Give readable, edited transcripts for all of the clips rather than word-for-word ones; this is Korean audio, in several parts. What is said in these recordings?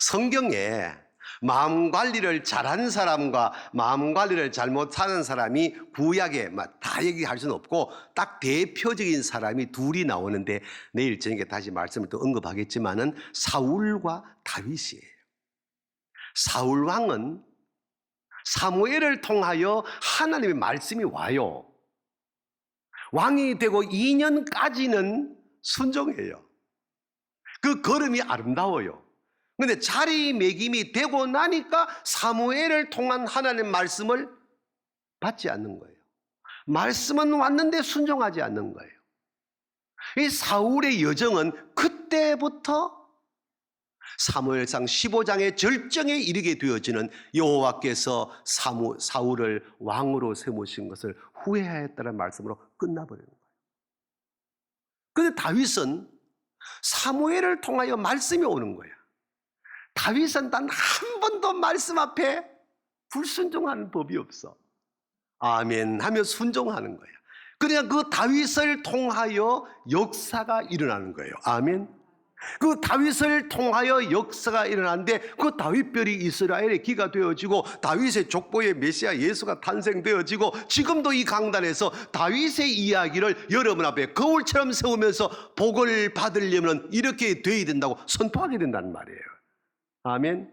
성경에 마음 관리를 잘하는 사람과 마음 관리를 잘못하는 사람이 구약에 다 얘기할 수는 없고 딱 대표적인 사람이 둘이 나오는데 내일 저녁에 다시 말씀을 또 언급하겠지만은 사울과 다윗이에요. 사울 왕은 사무엘을 통하여 하나님의 말씀이 와요. 왕이 되고 2년까지는 순종해요. 그 걸음이 아름다워요. 그런데 자리매김이 되고 나니까 사무엘을 통한 하나님의 말씀을 받지 않는 거예요. 말씀은 왔는데 순종하지 않는 거예요. 이 사울의 여정은 그때부터 사무엘상 15장의 절정에 이르게 되어지는 여호와께서 사울을 왕으로 세우신 것을 후회하였다는 말씀으로 끝나버리는 거예요. 그런데 다윗은 사무엘을 통하여 말씀이 오는 거예요. 다윗은 단 한 번도 말씀 앞에 불순종하는 법이 없어. 아멘 하며 순종하는 거예요. 그러니까 그 다윗을 통하여 역사가 일어나는 거예요. 아멘. 그 다윗을 통하여 역사가 일어나는데 그 다윗별이 이스라엘의 기가 되어지고 다윗의 족보의 메시아 예수가 탄생되어지고 지금도 이 강단에서 다윗의 이야기를 여러분 앞에 거울처럼 세우면서 복을 받으려면 이렇게 되어야 된다고 선포하게 된다는 말이에요. 아멘.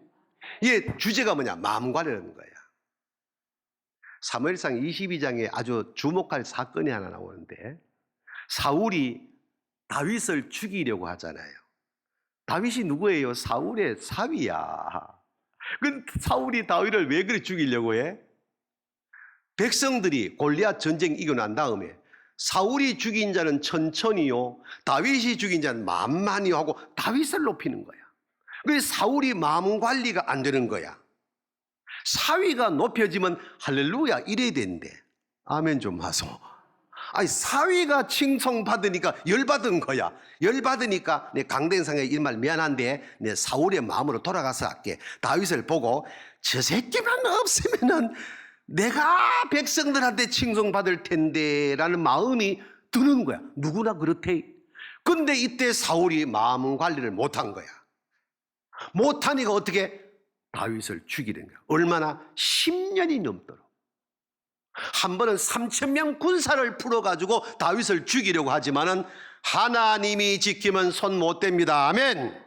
이게 주제가 뭐냐? 마음 관리라는 거야. 사무엘상 22장에 아주 주목할 사건이 하나 나오는데 사울이 다윗을 죽이려고 하잖아요. 다윗이 누구예요? 사울의 사위야. 그 사울이 다윗을 왜 그래 죽이려고 해? 백성들이 골리앗 전쟁 이겨 난 다음에 사울이 죽인 자는 천천히요, 다윗이 죽인 자는 만만히요 하고 다윗을 높이는 거야. 그래서 사울이 마음 관리가 안 되는 거야. 사위가 높여지면 할렐루야 이래야 되는데 아멘 좀 하소. 아니 사위가 칭송받으니까 열받은 거야. 열받으니까 내 강된상에 이 말 미안한데 내 사울의 마음으로 돌아가서 할게. 다윗을 보고 저 새끼만 없으면은 내가 백성들한테 칭송받을 텐데 라는 마음이 드는 거야. 누구나 그렇대. 근데 이때 사울이 마음 관리를 못한 거야. 못하니까 어떻게? 다윗을 죽이는 거야. 얼마나? 10년이 넘도록. 한 번은 3,000명 군사를 풀어가지고 다윗을 죽이려고 하지만은 하나님이 지키면 손 못 댑니다. 아멘.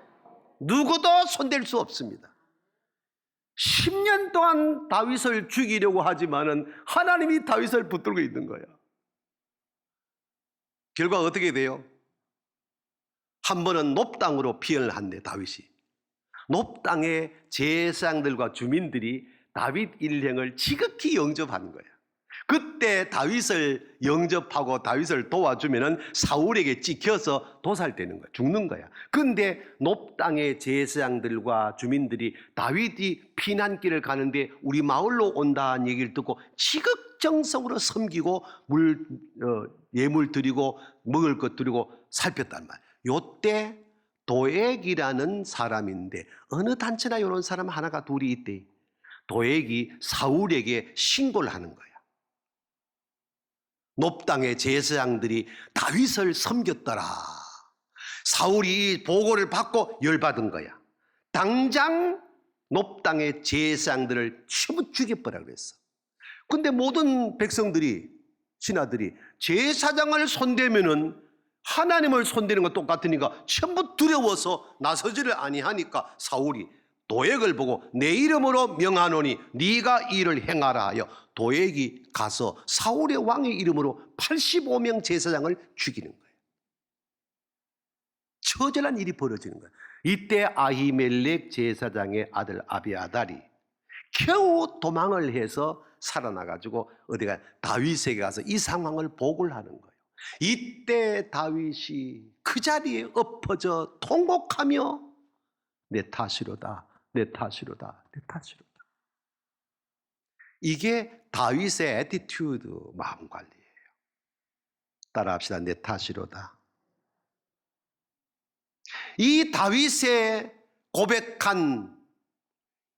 누구도 손댈 수 없습니다. 10년 동안 다윗을 죽이려고 하지만은 하나님이 다윗을 붙들고 있는 거야. 결과 어떻게 돼요? 한 번은 놉당으로 피언을 한대 다윗이. 놉당의 제사장들과 주민들이 다윗 일행을 지극히 영접하는 거야. 그때 다윗을 영접하고 다윗을 도와주면은 사울에게 찍혀서 도살되는 거야. 죽는 거야. 근데 놉당의 제사장들과 주민들이 다윗이 피난길을 가는데 우리 마을로 온다는 얘기를 듣고 지극정성으로 섬기고 예물 드리고 먹을 것 드리고 살폈단 말이야. 요때 도액이라는 사람인데 어느 단체나 이런 사람 하나가 둘이 있대. 도액이 사울에게 신고를 하는 거야. 놉당의 제사장들이 다윗을 섬겼더라. 사울이 이 보고를 받고 열받은 거야. 당장 놉당의 제사장들을 전부 죽여버리라 그랬어. 근데 모든 백성들이, 신하들이 제사장을 손대면은 하나님을 손대는 건 똑같으니까 전부 두려워서 나서지를 아니하니까 사울이 도액을 보고 내 이름으로 명하노니 네가 이 일을 행하라 하여 도액이 가서 사울의 왕의 이름으로 85명 제사장을 죽이는 거예요. 처절한 일이 벌어지는 거예요. 이때 아히멜렉 제사장의 아들 아비아달이 겨우 도망을 해서 살아나가지고 어디가 다윗에게 가서 이 상황을 보고를 하는 거예요. 이때 다윗이 그 자리에 엎어져 통곡하며 내 탓이로다, 내 탓이로다, 내 탓이로다. 이게 다윗의 애티튜드, 마음 관리예요. 따라합시다. 내 탓이로다. 이 다윗의 고백한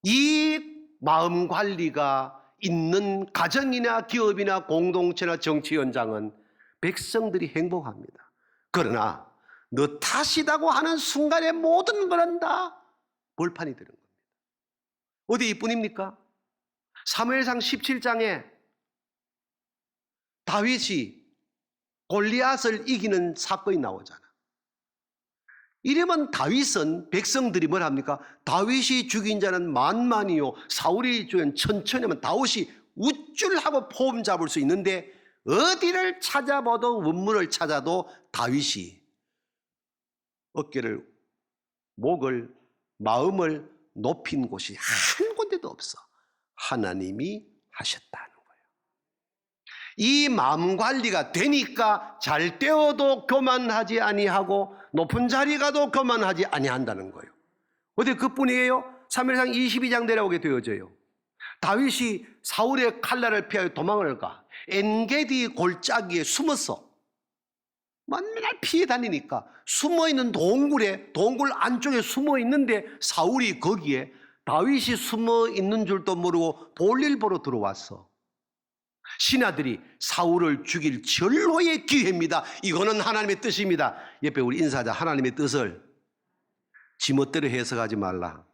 이 마음 관리가 있는 가정이나 기업이나 공동체나 정치 현장은 백성들이 행복합니다. 그러나 너 탓이라고 하는 순간에 모든 것은 다 벌판이 되는 거예요. 어디 이뿐입니까? 사무엘상 17장에 다윗이 골리앗을 이기는 사건이 나오잖아. 이러면 다윗은, 백성들이 뭘 합니까? 다윗이 죽인 자는 만만이요 사울이 죽인 천천이면 다윗이 우쭐하고 포음 잡을 수 있는데, 어디를 찾아봐도, 원문을 찾아도 다윗이 어깨를, 목을, 마음을 높인 곳이 한 군데도 없어. 하나님이 하셨다는 거예요. 이 마음 관리가 되니까 잘 되어도 교만하지 아니하고 높은 자리 가도 교만하지 아니한다는 거예요. 어디 그뿐이에요? 사무엘상 22장 내려오게 되어져요. 다윗이 사울의 칼날을 피하여 도망을 가. 엔게디 골짜기에 숨었어. 맨날 피해 다니니까 숨어있는 동굴 안쪽에 숨어있는데, 사울이 거기에 다윗이 숨어있는 줄도 모르고 볼일 보러 들어왔어. 신하들이 사울을 죽일 절호의 기회입니다. 이거는 하나님의 뜻입니다. 옆에 우리 인사하자. 하나님의 뜻을 지멋대로 해석하지 말라.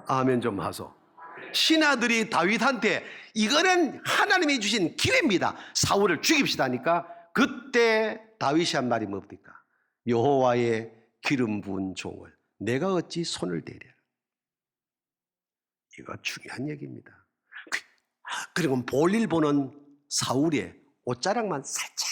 아멘 좀 하소. 신하들이 다윗한테 이거는 하나님이 주신 기회입니다, 사울을 죽입시다 하니까, 그때 다윗이 한 말이 뭡니까? 여호와의 기름 부은 종을 내가 어찌 손을 대랴. 이거 중요한 얘기입니다. 그리고 볼일 보는 사울의 옷자락만 살짝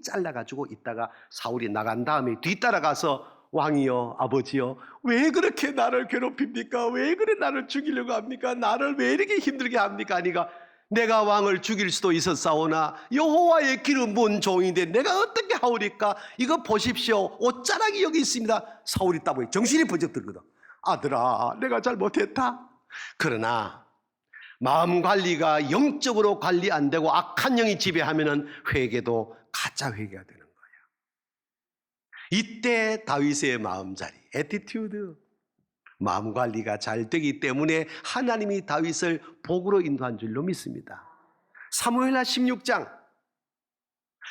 잘라가지고 있다가 사울이 나간 다음에 뒤따라가서, 왕이여, 아버지여, 왜 그렇게 나를 괴롭힙니까? 왜 그래 나를 죽이려고 합니까? 나를 왜 이렇게 힘들게 합니까? 하니까, 내가 왕을 죽일 수도 있었사오나 여호와의 기름 부은 종인데 내가 어떻게 하오리까? 이거 보십시오, 옷자락이 여기 있습니다. 사울이 따보니 정신이 번쩍 들거든. 아들아, 내가 잘못했다. 그러나 마음 관리가 영적으로 관리 안 되고 악한 영이 지배하면은 회개도 가짜 회개가 되는 거예요. 이때 다윗의 마음자리, 애티튜드, 마음 관리가 잘 되기 때문에 하나님이 다윗을 복으로 인도한 줄로 믿습니다. 사무엘하 16장,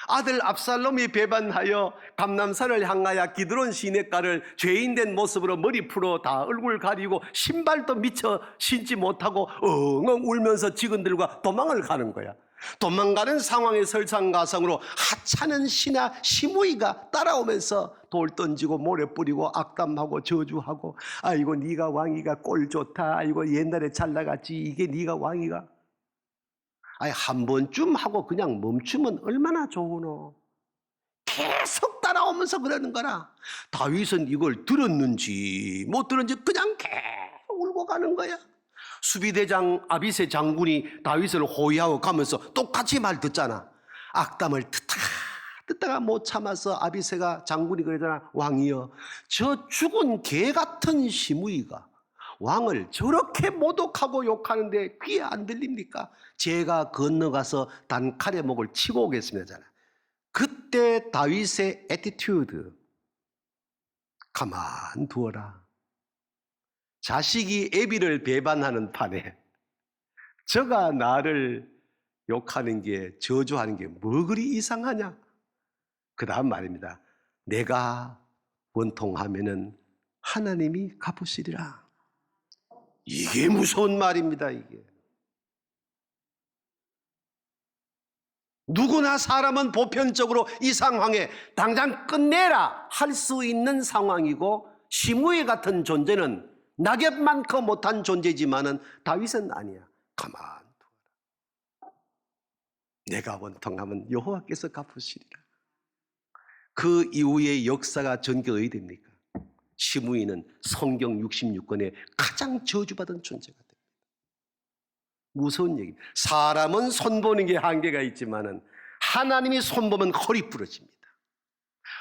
아들 압살롬이 배반하여 감람산을 향하여 기드론 시냇가를 죄인된 모습으로 머리 풀어 다 얼굴 가리고 신발도 미처 신지 못하고 엉엉 울면서 직원들과 도망을 가는 거야. 도망가는 상황의 설상가상으로 하찮은 신하 시므이가 따라오면서 돌 던지고 모래 뿌리고 악담하고 저주하고, 아이고 네가 왕이가 꼴 좋다, 아이고 옛날에 잘 나갔지, 이게 네가 왕이가. 아니 한 번쯤 하고 그냥 멈추면 얼마나 좋으노. 계속 따라오면서 그러는 거라. 다윗은 이걸 들었는지 못 들었는지 그냥 계속 울고 가는 거야. 수비대장 아비새 장군이 다윗을 호위하고 가면서 똑같이 말 듣잖아. 악담을 듣다가 못 참아서 아비새가 장군이 그러잖아. 왕이여, 저 죽은 개 같은 시므이가 왕을 저렇게 모독하고 욕하는데 귀에 안 들립니까? 제가 건너가서 단칼에 목을 치고 오겠습니다. 그때 다윗의 애티튜드, 가만 두어라. 자식이 애비를 배반하는 판에 저가 나를 욕하는 게, 저주하는 게 뭐 그리 이상하냐? 그 다음 말입니다. 내가 원통하면은 하나님이 갚으시리라. 이게 무서운 말입니다. 이게 누구나 사람은 보편적으로 이 상황에 당장 끝내라 할 수 있는 상황이고, 시므이 같은 존재는 낙엽만큼 못한 존재지만은 다윗은 아니야. 가만 두어라. 내가 원통하면 여호와께서 갚으시리라. 그 이후의 역사가 전개가 됩니까? 시므이는 성경 66권에 가장 저주받은 존재가 됩니다. 무서운 얘기입니다. 사람은 손보는 게 한계가 있지만은 하나님이 손보면 허리 부러집니다.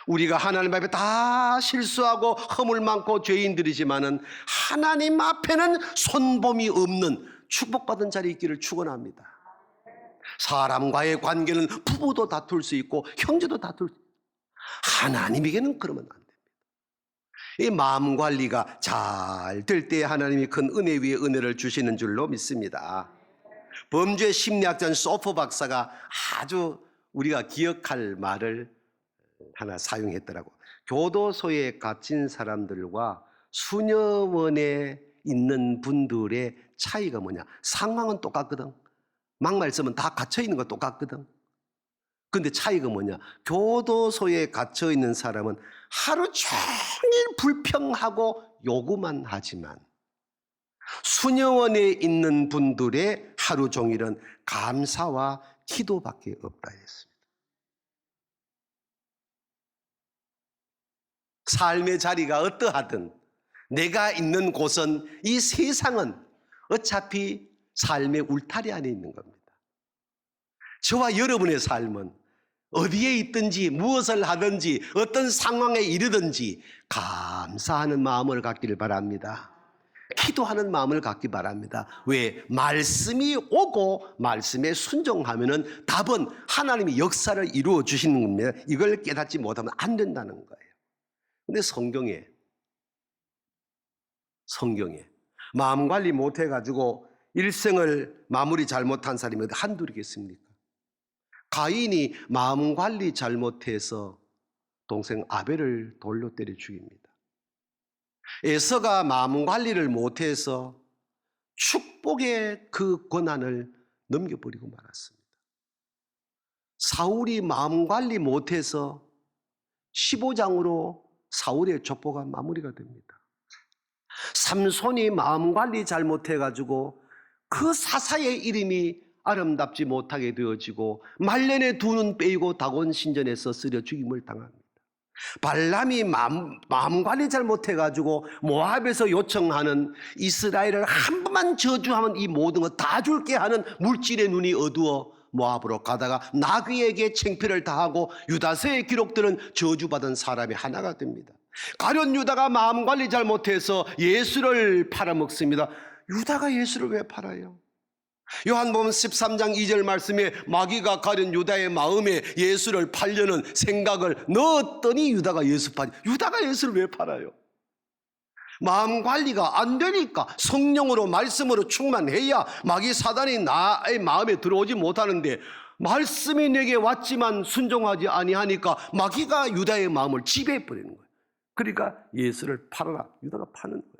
우리가 하나님 앞에 다 실수하고 허물 많고 죄인들이지만은 하나님 앞에는 손봄이 없는 축복받은 자리에 있기를 축원합니다. 사람과의 관계는 부부도 다툴 수 있고 형제도 다툴 수 있고, 하나님에게는 그러면 안 됩니다. 이 마음 관리가 잘 될 때 하나님이 큰 은혜 위에 은혜를 주시는 줄로 믿습니다. 범죄 심리학자 소프 박사가 아주 우리가 기억할 말을 하나 사용했더라고. 교도소에 갇힌 사람들과 수녀원에 있는 분들의 차이가 뭐냐? 상황은 똑같거든. 막말 쓰면 다 갇혀 있는 거 똑같거든. 근데 차이가 뭐냐? 교도소에 갇혀 있는 사람은 하루 종일 불평하고 요구만 하지만 수녀원에 있는 분들의 하루 종일은 감사와 기도밖에 없다 했습니다. 삶의 자리가 어떠하든 내가 있는 곳은, 이 세상은 어차피 삶의 울타리 안에 있는 겁니다. 저와 여러분의 삶은 어디에 있든지 무엇을 하든지 어떤 상황에 이르든지 감사하는 마음을 갖기를 바랍니다. 기도하는 마음을 갖기 바랍니다. 왜? 말씀이 오고 말씀에 순종하면은 답은 하나님이 역사를 이루어 주시는 겁니다. 이걸 깨닫지 못하면 안 된다는 거예요. 근데 성경에 마음 관리 못 해가지고 일생을 마무리 잘못한 사람이 한둘이겠습니까? 가인이 마음 관리 잘못해서 동생 아벨을 돌로 때려 죽입니다. 에서가 마음 관리를 못해서 축복의 그 권한을 넘겨버리고 말았습니다. 사울이 마음 관리 못해서 15장으로 사울의 족보가 마무리가 됩니다. 삼손이 마음 관리 잘못해가지고 그 사사의 이름이 아름답지 못하게 되어지고 말년에 두 눈 빼이고 다곤 신전에서 쓰려 죽임을 당합니다. 발람이 마음 관리 잘못해가지고 모압에서 요청하는 이스라엘을 한 번만 저주하면 이 모든 거 다 줄게 하는 물질의 눈이 어두워 모압으로 가다가 나귀에게 창피를 당하고 유다서에 기록되는 저주받은 사람이 하나가 됩니다. 가룟 유다가 마음 관리 잘못해서 예수를 팔아먹습니다. 유다가 예수를 왜 팔아요? 요한복음 13장 2절 말씀에 마귀가 가룟 유다의 마음에 예수를 팔려는 생각을 넣었더니 유다가 예수 팔. 유다가 예수를 왜 팔아요? 마음 관리가 안 되니까 성령으로 말씀으로 충만해야 마귀 사단이 나의 마음에 들어오지 못하는데, 말씀이 내게 왔지만 순종하지 아니하니까 마귀가 유다의 마음을 지배해 버리는 거예요. 그러니까 예수를 팔아라. 유다가 파는 거예요.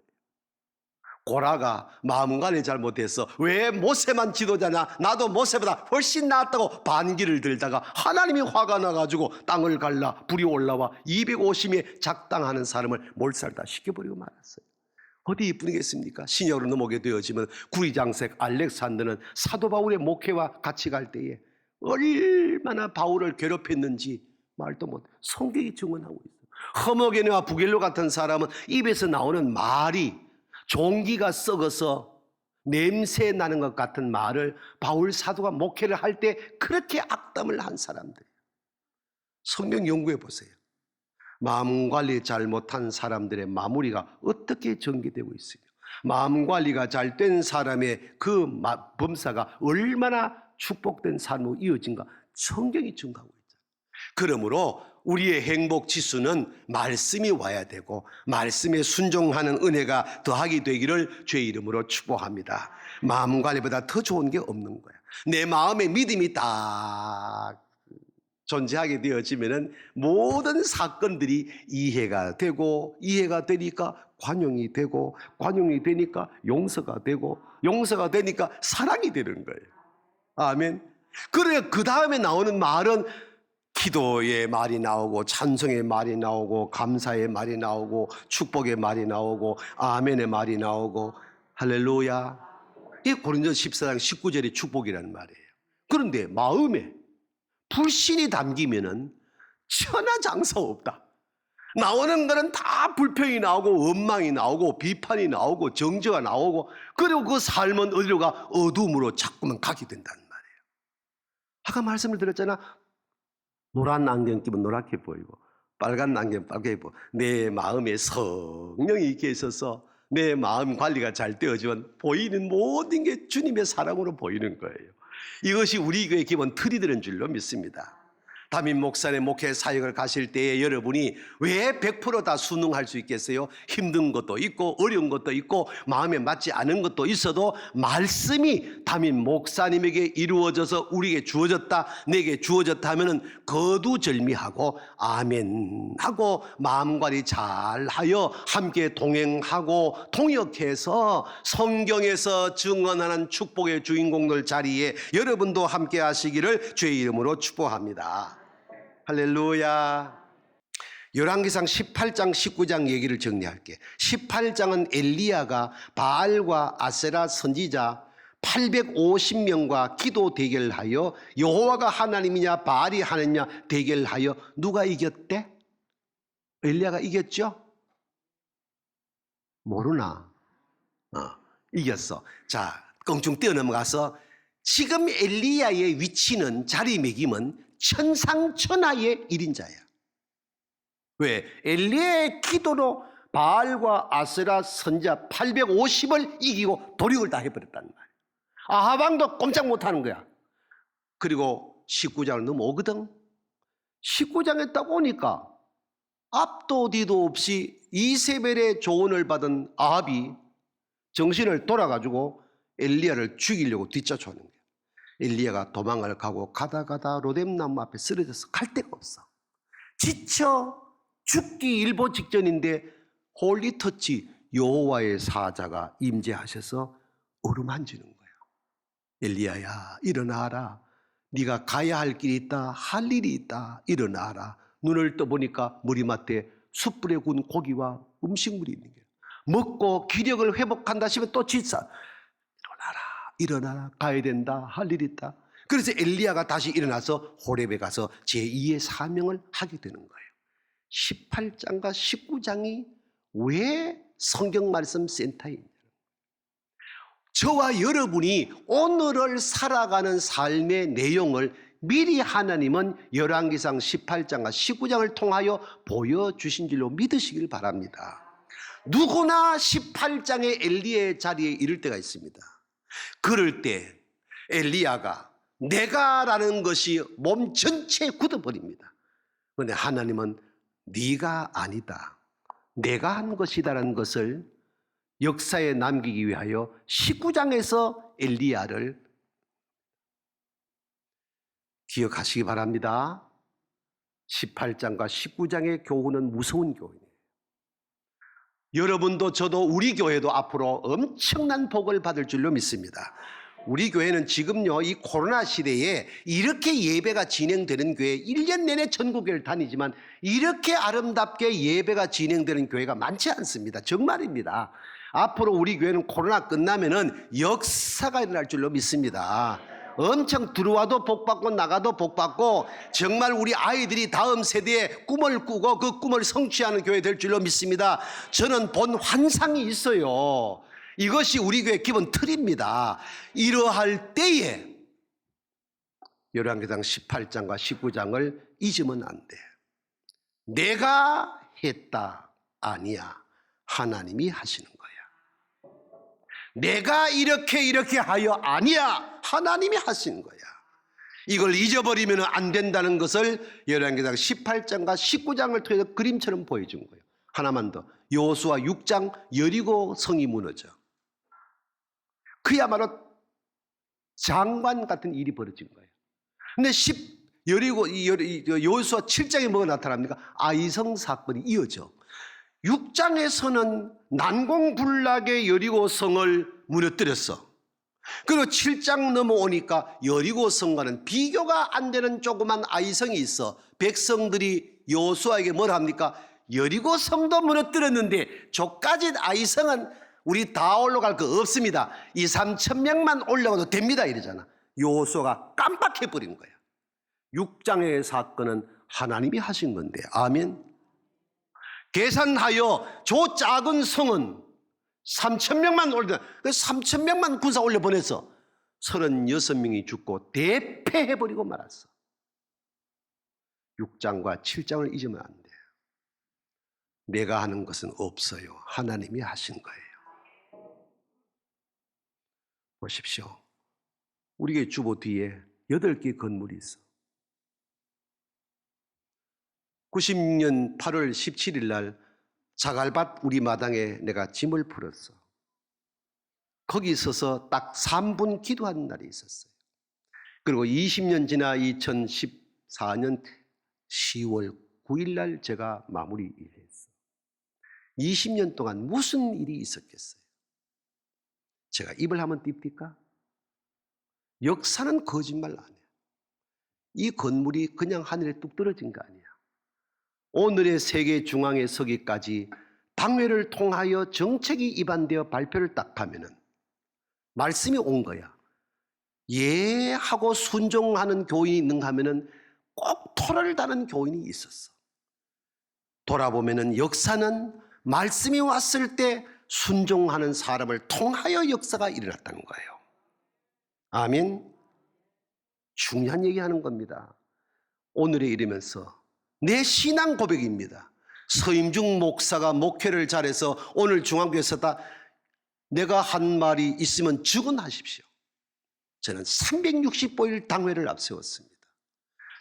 고라가 마음 관리 잘못해서 왜 모세만 지도자냐, 나도 모세보다 훨씬 낫다고 반기를 들다가 하나님이 화가 나가지고 땅을 갈라 불이 올라와 250에 작당하는 사람을 몰살다 시켜버리고 말았어요. 어디 이쁘겠습니까? 신약으로 넘어오게 되어지면 구리장색 알렉산더는 사도 바울의 목회와 같이 갈 때에 얼마나 바울을 괴롭혔는지 말도 못, 성경이 증언하고 있어요. 허머게네와 부겔로 같은 사람은 입에서 나오는 말이 종기가 썩어서 냄새 나는 것 같은 말을 바울 사도가 목회를 할 때 그렇게 악담을 한 사람들. 성경 연구해 보세요. 마음 관리 잘못한 사람들의 마무리가 어떻게 전개되고 있어요. 마음 관리가 잘 된 사람의 그 범사가 얼마나 축복된 삶으로 이어진가 성경이 증거하고 있죠. 그러므로 우리의 행복 지수는 말씀이 와야 되고 말씀에 순종하는 은혜가 더하게 되기를 주의 이름으로 축복합니다. 마음 관리보다 더 좋은 게 없는 거야. 내 마음에 믿음이 딱 존재하게 되어지면은 모든 사건들이 이해가 되고, 이해가 되니까 관용이 되고, 관용이 되니까 용서가 되고, 용서가 되니까 사랑이 되는 거예요. 아멘. 그래 그 다음에 나오는 말은 기도의 말이 나오고, 찬송의 말이 나오고, 감사의 말이 나오고, 축복의 말이 나오고, 아멘의 말이 나오고, 할렐루야. 이게 고린도서 14장 19절의 축복이라는 말이에요. 그런데 마음에 불신이 담기면은 천하장사 없다. 나오는 거는 다 불평이 나오고, 원망이 나오고, 비판이 나오고, 정죄가 나오고, 그리고 그 삶은 어디로 가? 어둠으로 자꾸만 가게 된다는 말이에요. 아까 말씀을 드렸잖아. 노란 안경 끼면 노랗게 보이고 빨간 안경 빨갛게 보이고, 내 마음에 성령이 있게 있어서 내 마음 관리가 잘 되어지면 보이는 모든 게 주님의 사랑으로 보이는 거예요. 이것이 우리 교회의 기본 틀이 되는 줄로 믿습니다. 담임 목사의 목회 사역을 가실 때에 여러분이 왜 100% 다 순응할 수 있겠어요? 힘든 것도 있고 어려운 것도 있고 마음에 맞지 않은 것도 있어도 말씀이 담임 목사님에게 이루어져서 우리에게 주어졌다, 내게 주어졌다 하면은 거두절미하고 아멘 하고 마음관리 잘하여 함께 동행하고 통역해서 성경에서 증언하는 축복의 주인공들 자리에 여러분도 함께 하시기를 주의 이름으로 축복합니다. 할렐루야. 열왕기상 18장 19장 얘기를 정리할게. 18장은 엘리야가 바알과 아세라 선지자 850명과 기도 대결하여 여호와가 하나님이냐 바알이 하느냐 대결하여 누가 이겼대? 엘리야가 이겼죠? 모르나? 이겼어. 자, 껑충 뛰어넘어가서 지금 엘리야의 위치는 자리매김은 천상천하의 일인자야. 왜? 엘리야의 기도로 바알과 아세라 선지자 850을 이기고 도륙을 다 해버렸단 말이야. 아하방도 꼼짝 못하는 거야. 그리고 19장을 넘어오거든. 19장에 딱 오니까 앞도 뒤도 없이 이세벨의 조언을 받은 아합이 정신을 돌아가지고 엘리야를 죽이려고 뒤쫓아오는 거야. 엘리야가 도망을 가고 가다 로뎀나무 앞에 쓰러져서 갈 데가 없어. 지쳐 죽기 일보 직전인데 홀리터치 여호와의 사자가 임재하셔서 어루만지는 거야. 엘리야야, 일어나라. 네가 가야 할 길이 있다, 할 일이 있다. 일어나라. 눈을 떠보니까 머리맡에 숯불에 구운 고기와 음식물이 있는 거야. 먹고 기력을 회복한다 싶으면 또 질사. 일어나라. 가야 된다. 할 일이 있다. 그래서 엘리야가 다시 일어나서 호렙에 가서 제2의 사명을 하게 되는 거예요. 18장과 19장이 왜 성경 말씀 센터에 있냐? 저와 여러분이 오늘을 살아가는 삶의 내용을 미리 하나님은 열왕기상 18장과 19장을 통하여 보여주신 줄로 믿으시길 바랍니다. 누구나 18장의 엘리야의 자리에 이를 때가 있습니다. 그럴 때 엘리야가 내가라는 것이 몸 전체에 굳어버립니다. 그런데 하나님은 네가 아니다, 내가 한 것이다라는 것을 역사에 남기기 위하여 19장에서 엘리야를 기억하시기 바랍니다. 18장과 19장의 교훈은 무서운 교훈이에요. 여러분도 저도 우리 교회도 앞으로 엄청난 복을 받을 줄로 믿습니다. 우리 교회는 지금요, 이 코로나 시대에 이렇게 예배가 진행되는 교회, 1년 내내 전국교회를 다니지만 이렇게 아름답게 예배가 진행되는 교회가 많지 않습니다. 정말입니다. 앞으로 우리 교회는 코로나 끝나면은 역사가 일어날 줄로 믿습니다. 엄청 들어와도 복받고 나가도 복받고 정말 우리 아이들이 다음 세대에 꿈을 꾸고 그 꿈을 성취하는 교회 될 줄로 믿습니다. 저는 본 환상이 있어요. 이것이 우리 교회 기본 틀입니다. 이러할 때에 열왕기상 18장과 19장을 잊으면 안 돼. 내가 했다 아니야, 하나님이 하시는 거야. 내가 이렇게 하여 아니야, 하나님이 하시는 거야. 이걸 잊어버리면 안 된다는 것을 열왕기상 18장과 19장을 통해서 그림처럼 보여준 거예요. 하나만 더, 여호수아 6장 여리고 성이 무너져. 그야말로 장관 같은 일이 벌어진 거예요. 근데 여호수아 7장에 뭐가 나타납니까? 아이성 사건이 이어져. 6장에서는 난공불락의 여리고 성을 무너뜨렸어. 그리고 7장 넘어오니까 여리고 성과는 비교가 안 되는 조그만 아이성이 있어. 백성들이 여호수아에게 뭘 합니까? 여리고 성도 무너뜨렸는데 저까진 아이성은 우리 다 올라갈 거 없습니다. 2,3,000명만 올라가도 됩니다 이러잖아. 여호수아가 깜빡해버린 거야. 6장의 사건은 하나님이 하신 건데, 아멘. 계산하여 저 작은 성은 3,000명만 올려, 그 3,000명만 군사 올려보내서 36명이 죽고 대패해버리고 말았어. 6장과 7장을 잊으면 안 돼. 내가 하는 것은 없어요. 하나님이 하신 거예요. 보십시오. 우리 교회 주보 뒤에 8개 건물이 있어. 90년 8월 17일 날 자갈밭 우리 마당에 내가 짐을 풀었어. 거기 서서 딱 3분 기도한 날이 있었어요. 그리고 20년 지나 2014년 10월 9일 날 제가 마무리 일했어요. 20년 동안 무슨 일이 있었겠어요? 제가 입을 한번 띄웁니까? 역사는 거짓말 안 해요. 이 건물이 그냥 하늘에 뚝 떨어진 거 아니야. 오늘의 세계 중앙에 서기까지 당회를 통하여 정책이 입안되어 발표를 딱 하면은 말씀이 온 거야. 예 하고 순종하는 교인이 있는가 하면은 꼭 토를 다는 교인이 있었어. 돌아보면은 역사는 말씀이 왔을 때 순종하는 사람을 통하여 역사가 일어났다는 거예요. 아멘. 중요한 얘기하는 겁니다. 오늘에 이르면서 내 신앙 고백입니다. 서임중 목사가 목회를 잘해서 오늘 중앙교회에 서다 내가 한 말이 있으면 증언하십시오. 저는 365일 당회를 앞세웠습니다.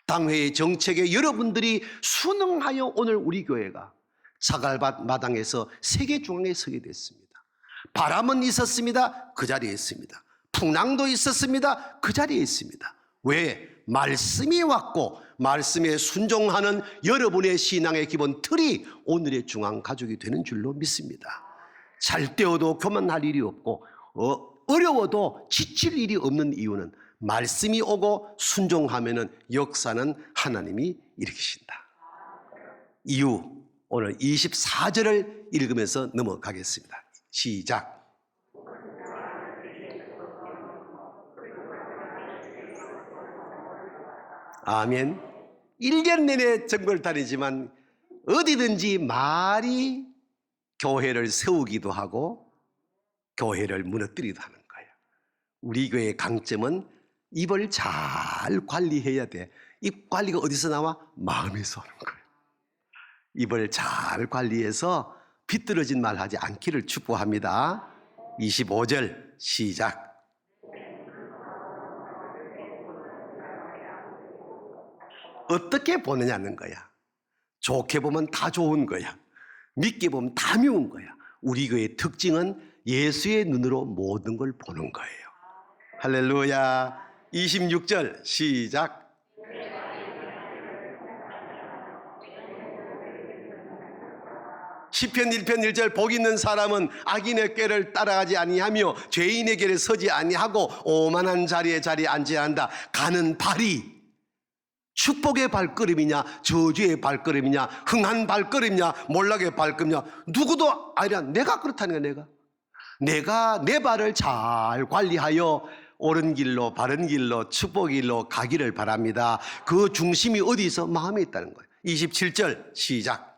당회의 정책에 여러분들이 순응하여 오늘 우리 교회가 사갈밭 마당에서 세계 중앙에 서게 됐습니다. 바람은 있었습니다. 그 자리에 있습니다. 풍랑도 있었습니다. 그 자리에 있습니다. 왜? 말씀이 왔고 말씀에 순종하는 여러분의 신앙의 기본 틀이 오늘의 중앙 가족이 되는 줄로 믿습니다. 잘 때어도 교만할 일이 없고 어려워도 지칠 일이 없는 이유는 말씀이 오고 순종하면은 역사는 하나님이 일으키신다. 이유 오늘 24절을 읽으면서 넘어가겠습니다. 시작. 아멘. 1년 내내 전국을 다니지만 어디든지 말이 교회를 세우기도 하고 교회를 무너뜨리기도 하는 거예요. 우리 교회의 강점은 입을 잘 관리해야 돼. 입 관리가 어디서 나와? 마음에서 오는 거예요. 입을 잘 관리해서 비뚤어진 말 하지 않기를 축복합니다. 25절 시작. 어떻게 보느냐는 거야. 좋게 보면 다 좋은 거야. 믿게 보면 다 미운 거야. 우리 교회의 특징은 예수의 눈으로 모든 걸 보는 거예요. 할렐루야. 26절 시작. 시편 1편 1절 복 있는 사람은 악인의 꾀를 따라가지 아니하며 죄인의 길에 서지 아니하고 오만한 자리에 앉지 않는다. 가는 발이 축복의 발걸음이냐 저주의 발걸음이냐 흥한 발걸음이냐 몰락의 발걸음이냐 누구도 아니라 내가 그렇다는 거야. 내가 내 발을 잘 관리하여 옳은 길로 바른 길로 축복의 길로 가기를 바랍니다. 그 중심이 어디서? 마음에 있다는 거예요. 27절 시작.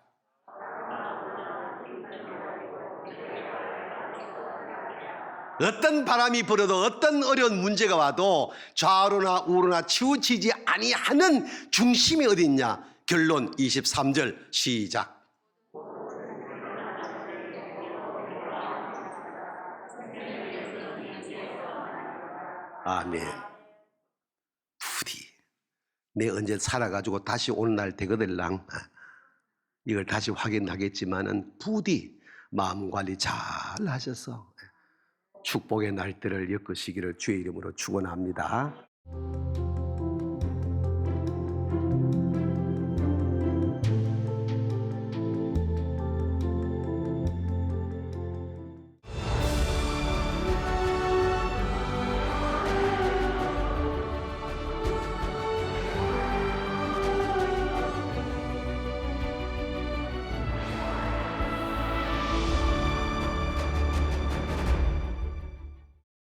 어떤 바람이 불어도 어떤 어려운 문제가 와도 좌우로나 우로나 치우치지 아니하는 중심이 어디 있냐? 결론 23절 시작. 아멘. 부디 내 언제 살아가지고 다시 오는 날 되거들랑 이걸 다시 확인하겠지만은 부디 마음 관리 잘 하셔서 축복의 날들을 엮으시기를 주의 이름으로 축원합니다.